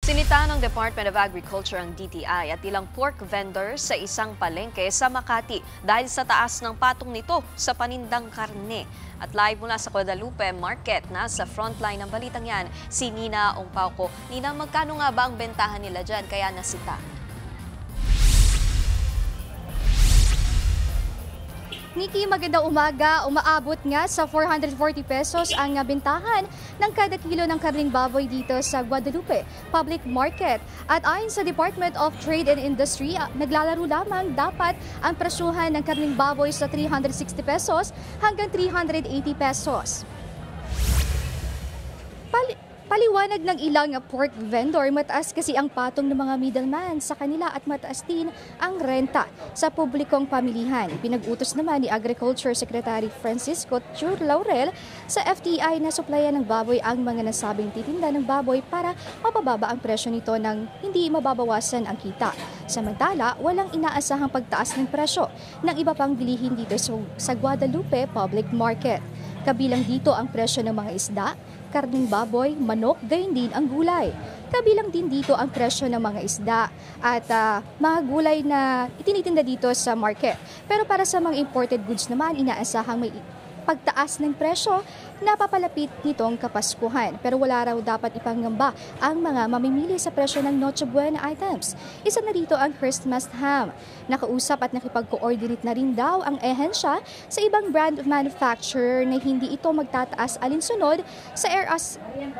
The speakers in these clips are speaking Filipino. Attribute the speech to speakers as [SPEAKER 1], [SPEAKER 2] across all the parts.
[SPEAKER 1] Sinita ng Department of Agriculture ang DTI at ilang pork vendors sa isang palengke sa Makati dahil sa taas ng patong nito sa panindang karne. At live mula sa Guadalupe Market na sa frontline ng balitang yan, si Nina Ongpauco. Nina, magkano nga ba ang bentahan nila dyan kaya nasita?
[SPEAKER 2] Nikki, magandang umaga. Umaabot nga sa 440 pesos ang bentahan ng kada kilo ng karning baboy dito sa Guadalupe Public Market. At ayon sa Department of Trade and Industry, naglalaro lamang dapat ang presyuhan ng karning baboy sa 360 pesos hanggang 380 pesos. Paliwanag ng ilang pork vendor, mataas kasi ang patong ng mga middleman sa kanila at mataas din ang renta sa publikong pamilihan. Pinag-utos naman ni Agriculture Secretary Francisco Tur Laurel sa FTI na suplayan ng baboy ang mga nasabing titinda ng baboy para mapababa ang presyo nito nang hindi mababawasan ang kita. Samantala, walang inaasahang pagtaas ng presyo ng iba pang bilihin dito sa Guadalupe Public Market. Kabilang dito ang presyo ng mga isda, karning baboy, manok, gayon din ang gulay. Kabilang din dito ang presyo ng mga isda at mga gulay na itinitinda dito sa market. Pero para sa mga imported goods naman, inaasahang may pagtaas ng presyo na papalapit nitong Kapaskuhan. Pero wala raw dapat ipangamba ang mga mamimili sa presyo ng Noche Buena items. Isa na dito ang Christmas ham. Nakausap at nakipag-coordinate na rin daw ang ehensya sa ibang brand manufacturer na hindi ito magtataas alinsunod sa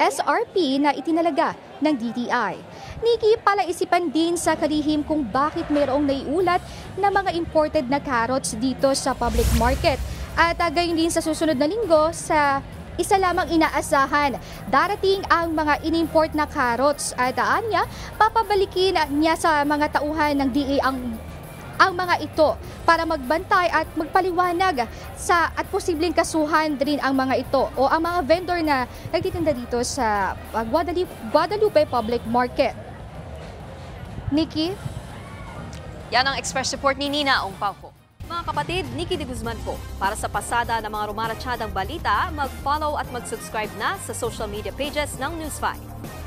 [SPEAKER 2] SRP na itinalaga ng DTI. Nikki, palaisipan din sa kalihim kung bakit mayroong naiulat na mga imported na carrots dito sa public market. At gayon din sa susunod na linggo, sa isa lamang inaasahan, darating ang mga inimport na carrots at niya, papabalikin niya sa mga tauhan ng DA ang mga ito para magbantay at magpaliwanag at posibleng kasuhan din ang mga ito o ang mga vendor na nagtitinda dito sa Guadalupe Public Market. Nikki?
[SPEAKER 1] Yan ang Express Report ni Nina Ongpauco. Mga kapatid, Nikki de Guzman po. Para sa pasada ng mga rumaratsyadang balita, mag-follow at mag-subscribe na sa social media pages ng News 5.